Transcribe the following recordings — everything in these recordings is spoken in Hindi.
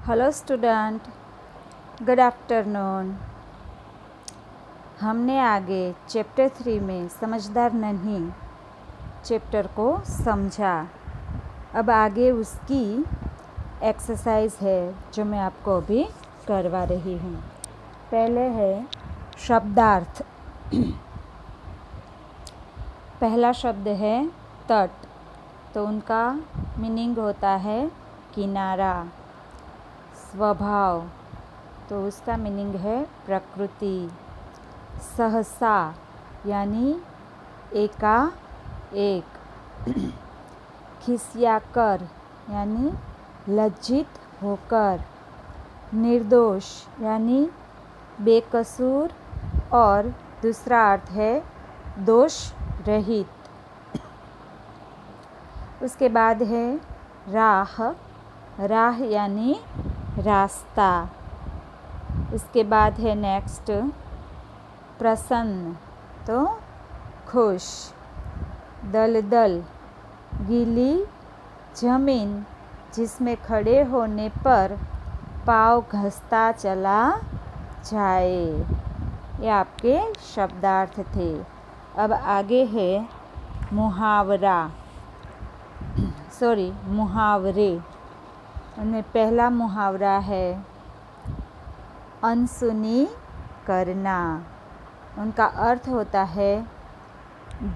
Hello student, good afternoon. हमने आगे चैप्टर 3 में समझदार नहीं चैप्टर को समझा। अब आगे उसकी एक्सरसाइज है जो मैं आपको अभी करवा रही हूँ। पहले है शब्दार्थ। पहला शब्द है तट, तो उनका मीनिंग होता है किनारा। स्वभाव, तो उसका मीनिंग है प्रकृति। सहसा यानी एकाएक। खिसियाकर यानी लज्जित होकर। निर्दोष यानी बेकसूर और दूसरा अर्थ है दोष रहित। उसके बाद है राह। राह यानी रास्ता। इसके बाद है नेक्स्ट प्रसन्न, तो खुश। दलदल, गीली जमीन जिसमें खड़े होने पर पाँव घसता चला जाए। ये आपके शब्दार्थ थे। अब आगे है मुहावरे। उनमें पहला मुहावरा है अनसुनी करना। उनका अर्थ होता है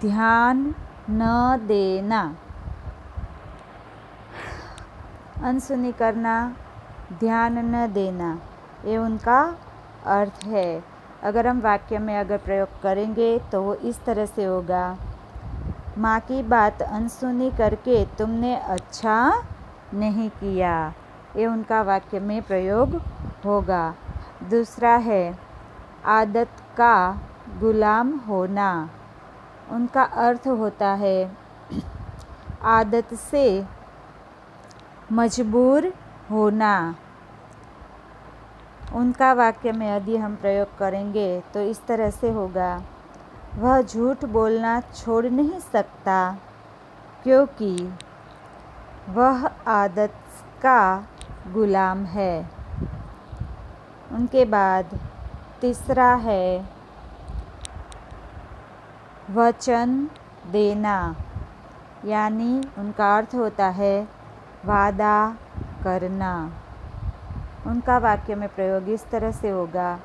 ध्यान न देना। अनसुनी करना, ध्यान न देना, ये उनका अर्थ है। अगर हम वाक्य में अगर प्रयोग करेंगे तो वो इस तरह से होगा, माँ की बात अनसुनी करके तुमने अच्छा नहीं किया। ये उनका वाक्य में प्रयोग होगा। दूसरा है आदत का गुलाम होना। उनका अर्थ होता है आदत से मजबूर होना। उनका वाक्य में यदि हम प्रयोग करेंगे तो इस तरह से होगा, वह झूठ बोलना छोड़ नहीं सकता क्योंकि वह आदत का गुलाम है। उनके बाद तीसरा है वचन देना, यानी उनका अर्थ होता है वादा करना। उनका वाक्य में प्रयोग इस तरह से होगा,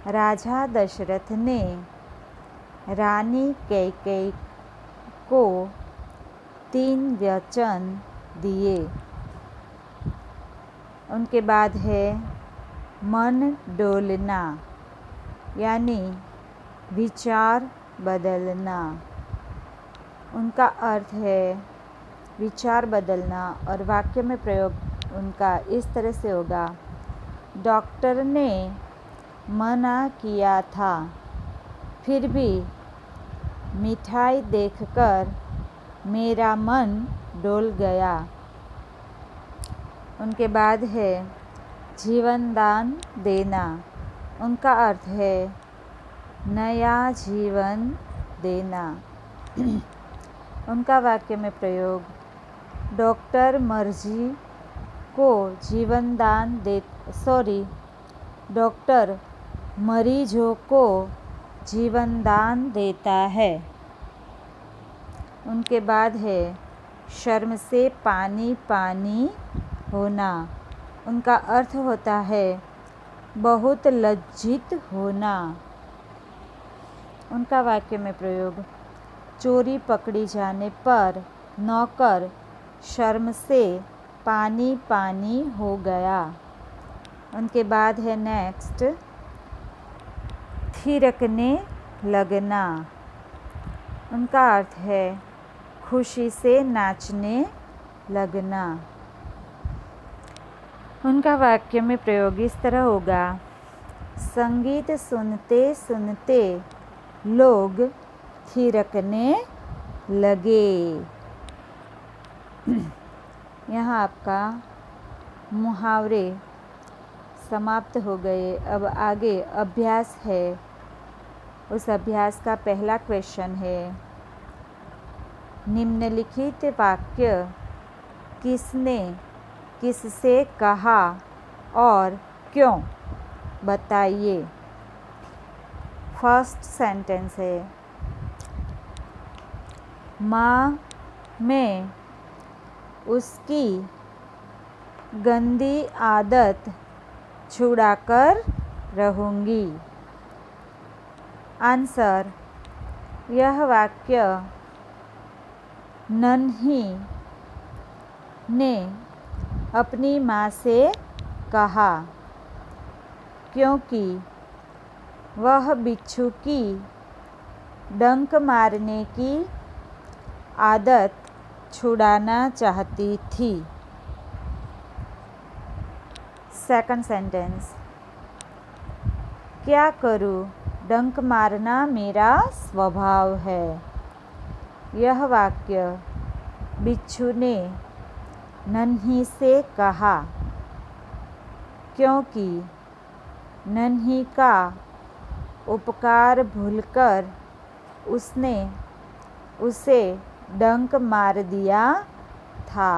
राजा दशरथ ने रानी कैकेयी को 3 वचन दिए। उनके बाद है मन डोलना, यानी विचार बदलना। उनका अर्थ है विचार बदलना और वाक्य में प्रयोग उनका इस तरह से होगा, डॉक्टर ने मना किया था फिर भी मिठाई देखकर मेरा मन डोल गया। उनके बाद है जीवन दान देना। उनका अर्थ है नया जीवन देना। उनका वाक्य में प्रयोग डॉक्टर डॉक्टर मरीजों को जीवन दान देता है। उनके बाद है शर्म से पानी पानी होना। उनका अर्थ होता है बहुत लज्जित होना। उनका वाक्य में प्रयोग चोरी पकड़ी जाने पर नौकर शर्म से पानी पानी हो गया। उनके बाद है नेक्स्ट थिरकने लगना। उनका अर्थ है खुशी से नाचने लगना। उनका वाक्य में प्रयोग इस तरह होगा, संगीत सुनते सुनते लोग थिरकने लगे। यहाँ आपका मुहावरे समाप्त हो गए। अब आगे अभ्यास है। उस अभ्यास का पहला क्वेश्चन है, निम्नलिखित वाक्य किसने किससे कहा और क्यों बताइए। फर्स्ट सेंटेंस है, माँ मैं उसकी गंदी आदत छुड़ाकर रहूँगी। आंसर, यह वाक्य नन्ही ने अपनी माँ से कहा क्योंकि वह बिच्छू की डंक मारने की आदत छुड़ाना चाहती थी। सेकंड सेंटेंस, क्या करूं, डंक मारना मेरा स्वभाव है। यह वाक्य बिच्छू ने नन्ही से कहा क्योंकि नन्ही का उपकार भूलकर उसने उसे डंक मार दिया था।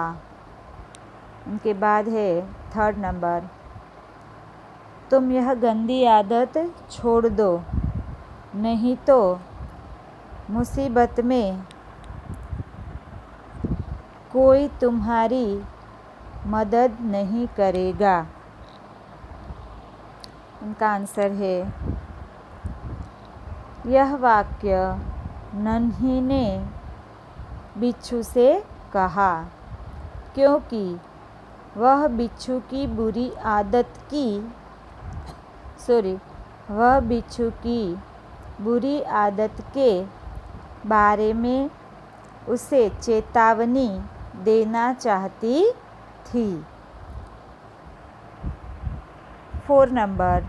उनके बाद है थर्ड नंबर, तुम यह गंदी आदत छोड़ दो, नहीं तो मुसीबत में कोई तुम्हारी मदद नहीं करेगा। उनका आंसर है, यह वाक्य नन्ही ने बिच्छू से कहा क्योंकि वह बिच्छू की बुरी आदत के बारे में उसे चेतावनी देना चाहती थी। 4 नंबर,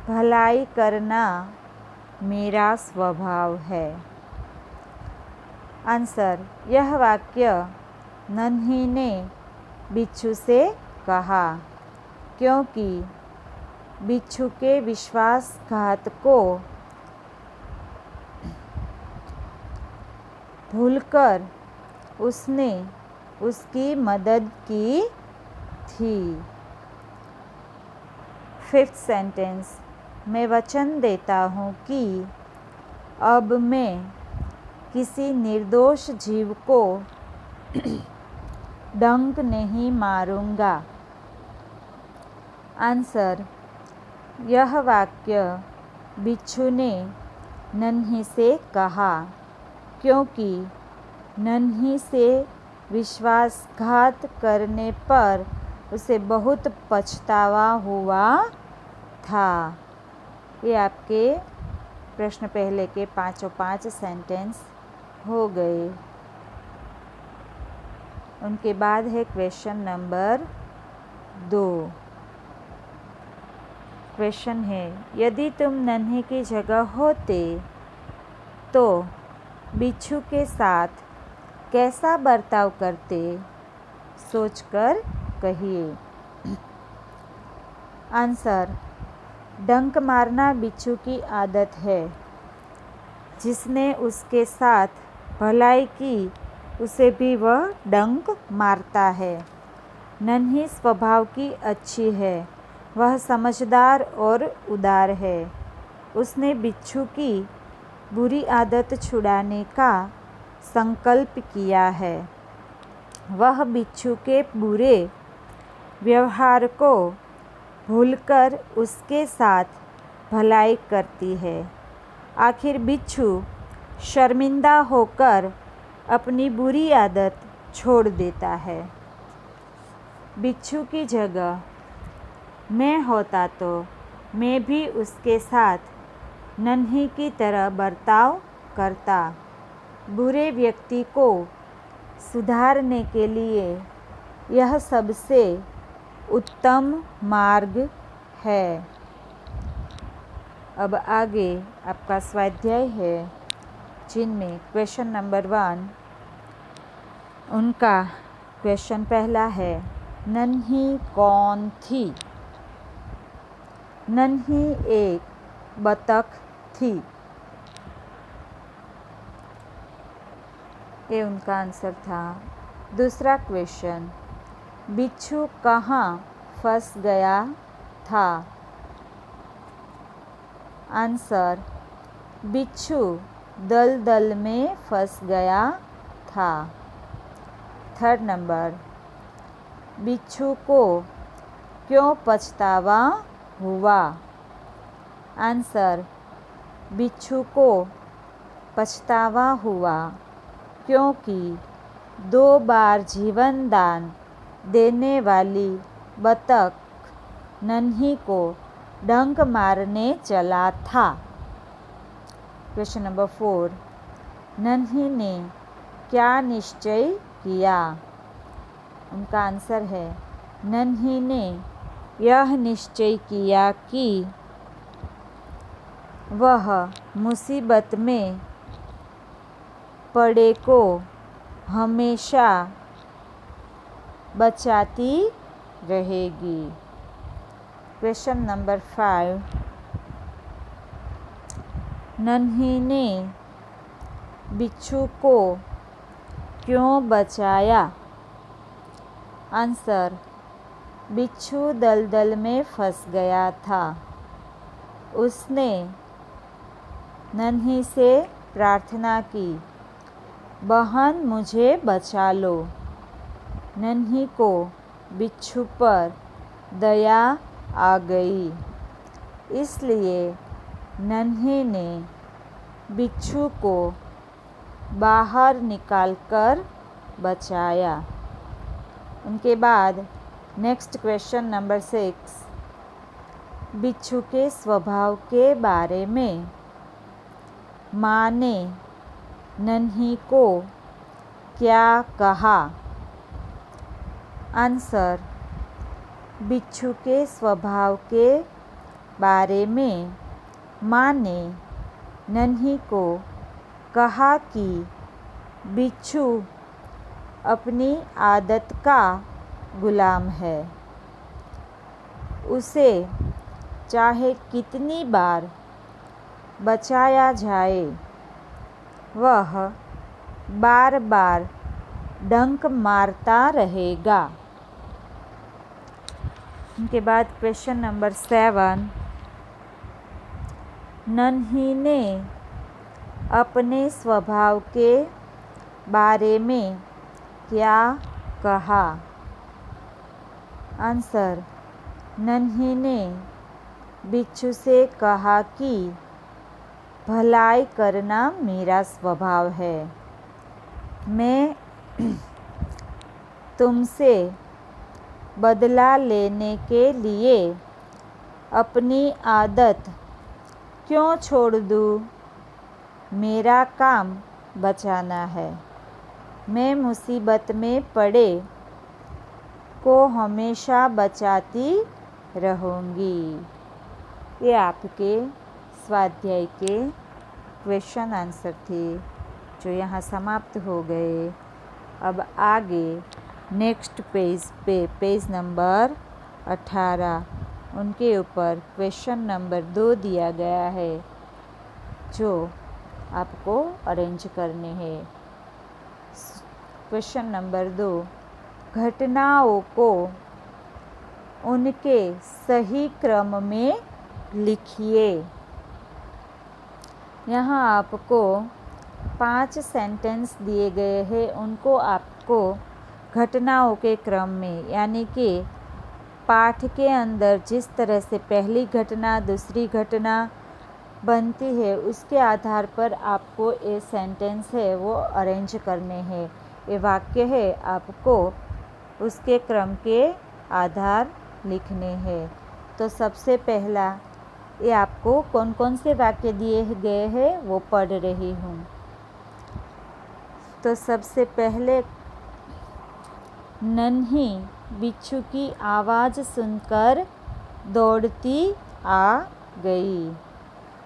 भलाई करना मेरा स्वभाव है। आंसर, यह वाक्य नन्ही ने बिच्छू से कहा क्योंकि बिच्छू के विश्वासघात को भूलकर उसने उसकी मदद की थी। 5th सेंटेंस, मैं वचन देता हूँ कि अब मैं किसी निर्दोष जीव को डंक नहीं मारूंगा। आंसर, यह वाक्य बिच्छू ने नन्ही से कहा क्योंकि नन्ही से विश्वासघात करने पर उसे बहुत पछतावा हुआ था। ये आपके प्रश्न पहले के 5 सेंटेंस हो गए। उनके बाद है क्वेश्चन नंबर 2। क्वेश्चन है, यदि तुम नन्ही की जगह होते तो बिच्छू के साथ कैसा बर्ताव करते, सोचकर कहिए। आंसर, डंक मारना बिच्छू की आदत है। जिसने उसके साथ भलाई की उसे भी वह डंक मारता है। नन्ही स्वभाव की अच्छी है, वह समझदार और उदार है। उसने बिच्छू की बुरी आदत छुड़ाने का संकल्प किया है। वह बिच्छू के बुरे व्यवहार को भूलकर उसके साथ भलाई करती है। आखिर बिच्छू शर्मिंदा होकर अपनी बुरी आदत छोड़ देता है। बिच्छू की जगह मैं होता तो मैं भी उसके साथ नन्ही की तरह बर्ताव करता। बुरे व्यक्ति को सुधारने के लिए यह सबसे उत्तम मार्ग है। अब आगे आपका स्वाध्याय है, जिनमें क्वेश्चन नंबर 1, उनका क्वेश्चन पहला है, नन्ही कौन थी? नन्ही एक बतख थी। ये उनका आंसर था। दूसरा क्वेश्चन, बिच्छू कहाँ फंस गया था? आंसर, बिच्छू दलदल में फंस गया था। थर्ड नंबर, बिच्छू को क्यों पछतावा हुआ? आंसर, बिच्छू को पछतावा हुआ क्योंकि 2 बार जीवन दान देने वाली बतख नन्ही को डंक मारने चला था। क्वेश्चन नंबर 4, नन्ही ने क्या निश्चय किया? उनका आंसर है, नन्ही ने यह निश्चय किया कि वह मुसीबत में पड़े को हमेशा बचाती रहेगी। क्वेश्चन नंबर 5, नन्ही ने बिच्छू को क्यों बचाया? आंसर, बिच्छू दलदल में फंस गया था। उसने नन्ही से प्रार्थना की, बहन मुझे बचा लो। नन्ही को बिच्छू पर दया आ गई, इसलिए नन्ही ने बिच्छू को बाहर निकालकर बचाया। उनके बाद नेक्स्ट क्वेश्चन नंबर 6, बिच्छू के स्वभाव के बारे में माँ ने नन्ही को क्या कहा? आंसर, बिच्छू के स्वभाव के बारे में माँ ने नन्ही को कहा कि बिच्छू अपनी आदत का गुलाम है। उसे चाहे कितनी बार बचाया जाए, वह बार बार डंक मारता रहेगा। उनके बाद क्वेश्चन नंबर 7, नन्ही ने अपने स्वभाव के बारे में क्या कहा? आंसर, नन्ही ने बिच्छू से कहा कि भलाई करना मेरा स्वभाव है। मैं तुमसे बदला लेने के लिए अपनी आदत क्यों छोड़ दूँ? मेरा काम बचाना है। मैं मुसीबत में पड़े को हमेशा बचाती रहूँगी। ये आपके स्वाध्याय के क्वेश्चन आंसर थे जो यहाँ समाप्त हो गए। अब आगे नेक्स्ट पेज पे पेज नंबर 18 उनके ऊपर क्वेश्चन नंबर 2 दिया गया है जो आपको अरेंज करने हैं। क्वेश्चन नंबर 2, घटनाओं को उनके सही क्रम में लिखिए। यहाँ आपको 5 सेंटेंस दिए गए हैं, उनको आपको घटनाओं के क्रम में, यानी कि पाठ के अंदर जिस तरह से पहली घटना दूसरी घटना बनती है उसके आधार पर आपको ये सेंटेंस है वो अरेंज करने हैं। ये वाक्य है आपको उसके क्रम के आधार लिखने हैं। तो सबसे पहला ये आपको कौन कौन से वाक्य दिए गए हैं वो पढ़ रही हूँ। तो सबसे पहले, नन्ही बिच्छू की आवाज़ सुनकर दौड़ती आ गई।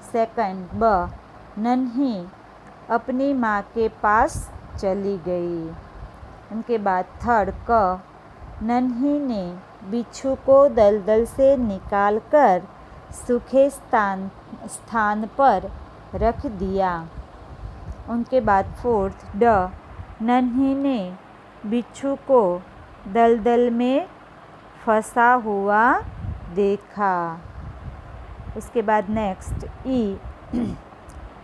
सेकंड, ब, नन्ही अपनी माँ के पास चली गई। उनके बाद थर्ड, क, नन्ही ने बिच्छू को दलदल से निकालकर सूखे स्थान पर रख दिया। उनके बाद फोर्थ, ड, नन्ही ने बिच्छू को दलदल में फंसा हुआ देखा। उसके बाद नेक्स्ट ई,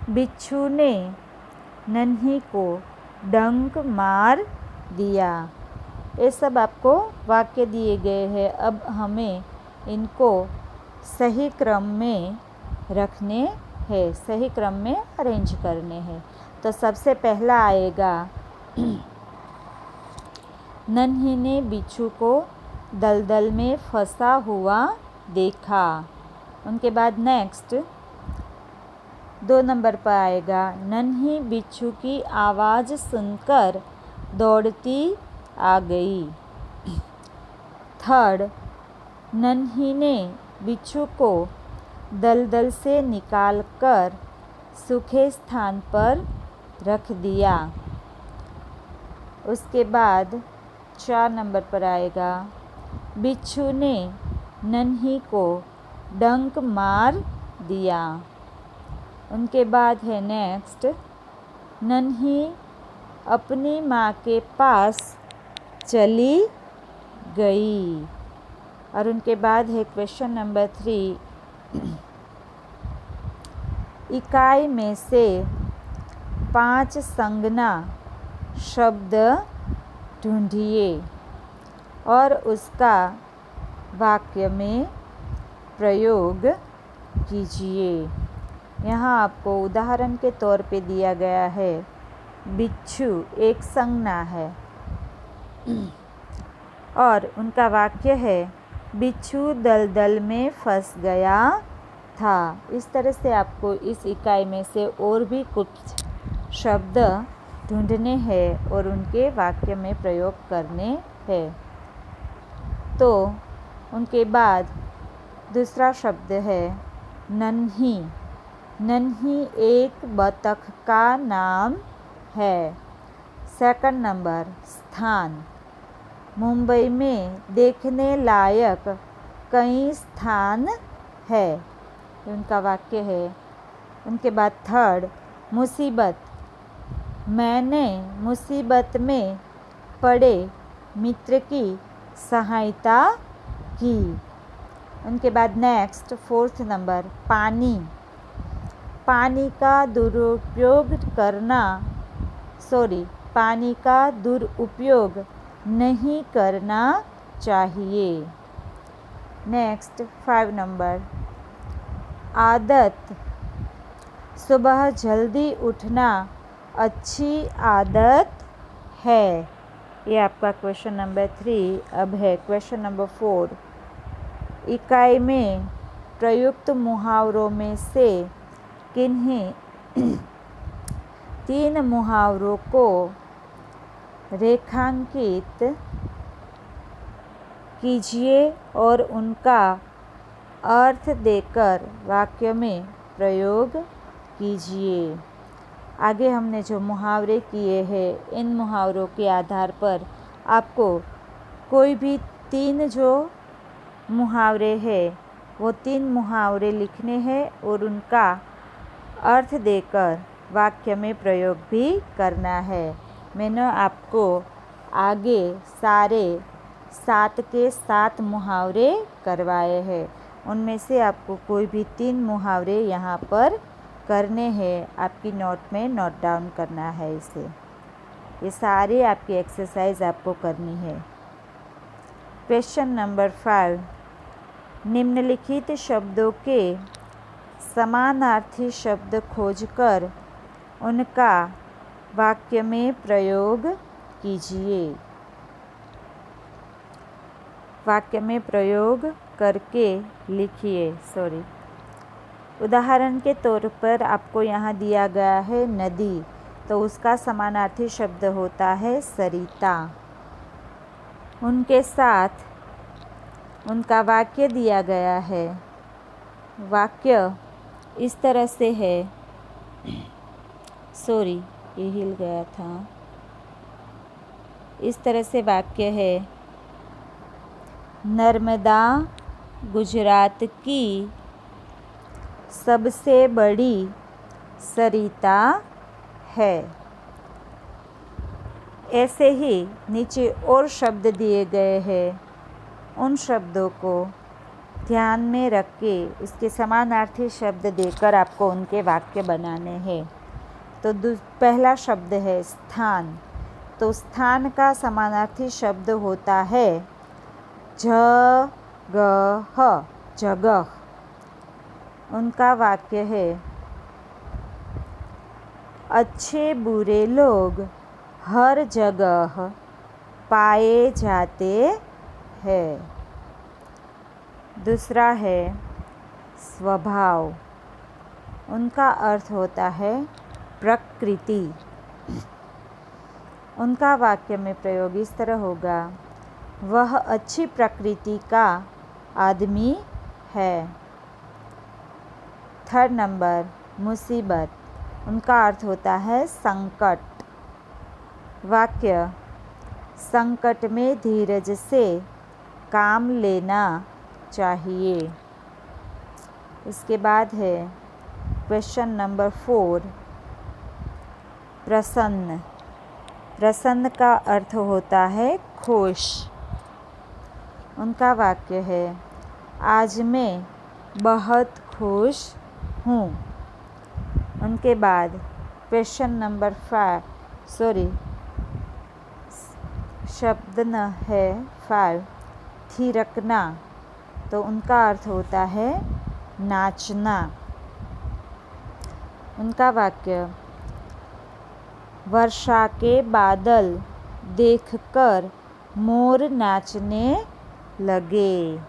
बिच्छू ने नन्ही को डंक मार दिया। ये सब आपको वाक्य दिए गए हैं। अब हमें इनको सही क्रम में रखने हैं, सही क्रम में अरेंज करने हैं। तो सबसे पहला आएगा, नन्ही ने बिच्छू को दलदल में फंसा हुआ देखा। उनके बाद नेक्स्ट 2 नंबर पर आएगा, नन्ही बिच्छू की आवाज़ सुनकर दौड़ती आ गई। थर्ड, नन्ही ने बिच्छू को दलदल से निकालकर सूखे स्थान पर रख दिया। उसके बाद 4 नंबर पर आएगा, बिच्छू ने नन्ही को डंक मार दिया। उनके बाद है नेक्स्ट, नन्ही अपनी माँ के पास चली गई। और उनके बाद है क्वेश्चन नंबर 3, इकाई में से 5 संज्ञा शब्द ढूंढिए और उसका वाक्य में प्रयोग कीजिए। यहाँ आपको उदाहरण के तौर पे दिया गया है, बिच्छू एक संज्ञा है और उनका वाक्य है, बिच्छू दलदल में फंस गया था। इस तरह से आपको इस इकाई में से और भी कुछ शब्द ढूंढने हैं और उनके वाक्य में प्रयोग करने हैं। तो उनके बाद दूसरा शब्द है नन्ही। नन्ही एक बतख का नाम है। सेकंड नंबर, स्थान। मुंबई में देखने लायक कई स्थान है, उनका वाक्य है। उनके बाद थर्ड, मुसीबत। मैंने मुसीबत में पड़े मित्र की सहायता की। उनके बाद नेक्स्ट 4th नंबर, पानी। पानी का दुरुपयोग नहीं करना चाहिए। नेक्स्ट 5 नंबर, आदत। सुबह जल्दी उठना अच्छी आदत है। ये आपका क्वेश्चन नंबर 3। अब है क्वेश्चन नंबर 4, इकाई में प्रयुक्त मुहावरों में से किन्हीं 3 मुहावरों को रेखांकित कीजिए और उनका अर्थ देकर वाक्य में प्रयोग कीजिए। आगे हमने जो मुहावरे किए हैं, इन मुहावरों के आधार पर आपको कोई भी 3 जो मुहावरे हैं वो 3 मुहावरे लिखने हैं और उनका अर्थ देकर वाक्य में प्रयोग भी करना है। मैंने आपको आगे सारे 7 के 7 मुहावरे करवाए हैं। उनमें से आपको कोई भी 3 मुहावरे यहाँ पर करने हैं। आपकी नोट में नोट डाउन करना है इसे। ये सारे आपकी एक्सरसाइज आपको करनी है। क्वेश्चन नंबर 5, निम्नलिखित शब्दों के समानार्थी शब्द खोजकर उनका वाक्य में प्रयोग कीजिए। वाक्य में प्रयोग करके लिखिए। उदाहरण के तौर पर आपको यहाँ दिया गया है नदी, तो उसका समानार्थी शब्द होता है सरिता। उनके साथ उनका वाक्य दिया गया है। वाक्य इस तरह से है, ये हिल गया था। इस तरह से वाक्य है, नर्मदा गुजरात की सबसे बड़ी सरिता है। ऐसे ही नीचे और शब्द दिए गए हैं। उन शब्दों को ध्यान में रख के उसके समानार्थी शब्द देकर आपको उनके वाक्य बनाने हैं। तो पहला शब्द है स्थान। तो स्थान का समानार्थी शब्द होता है जगह, जगह। उनका वाक्य है अच्छे बुरे लोग हर जगह पाए जाते हैं। दूसरा है स्वभाव। उनका अर्थ होता है प्रकृति। उनका वाक्य में प्रयोग इस तरह होगा, वह अच्छी प्रकृति का आदमी है। थर्ड नंबर मुसीबत। उनका अर्थ होता है संकट। वाक्य, संकट में धीरज से काम लेना चाहिए। इसके बाद है क्वेश्चन नंबर 4, प्रसन्न। प्रसन्न का अर्थ होता है खुश। उनका वाक्य है आज मैं बहुत खुश हूँ। उनके बाद क्वेश्चन नंबर 5 शब्द न है 5, थिरकना। तो उनका अर्थ होता है नाचना। उनका वाक्य, वर्षा के बादल देखकर मोर नाचने लगे।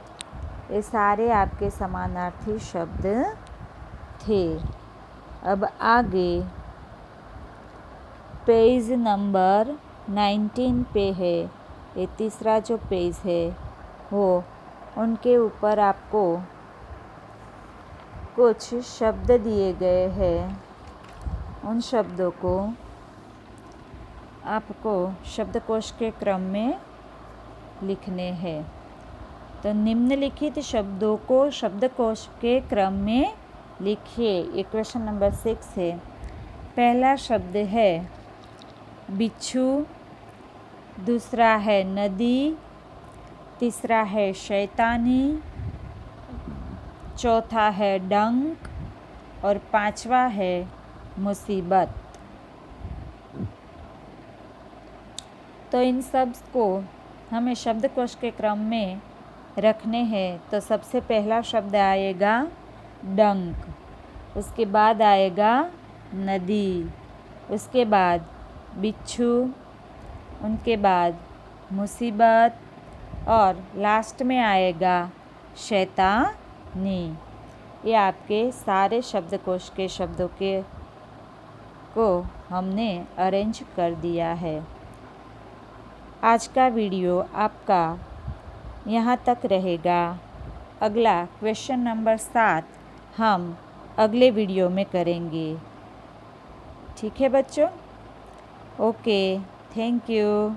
ये सारे आपके समानार्थी शब्द थे। अब आगे पेज नंबर 19 पे है, ये तीसरा जो पेज है वो, उनके ऊपर आपको कुछ शब्द दिए गए हैं। उन शब्दों को आपको शब्दकोश के क्रम में लिखने हैं। तो निम्नलिखित शब्दों को शब्दकोश के क्रम में लिखिए। ये क्वेश्चन नंबर 6 है। पहला शब्द है बिच्छू, दूसरा है नदी, तीसरा है शैतानी, चौथा है डंक और पांचवा है मुसीबत। तो इन सब को हमें शब्दकोश के क्रम में रखने हैं। तो सबसे पहला शब्द आएगा डंक, उसके बाद आएगा नदी, उसके बाद बिच्छू, उनके बाद मुसीबत और लास्ट में आएगा शैतानी। ये आपके सारे शब्दकोश के शब्दों को हमने अरेंज कर दिया है। आज का वीडियो आपका यहाँ तक रहेगा। अगला क्वेश्चन नंबर 7 हम अगले वीडियो में करेंगे। ठीक है बच्चों? Okay, thank you.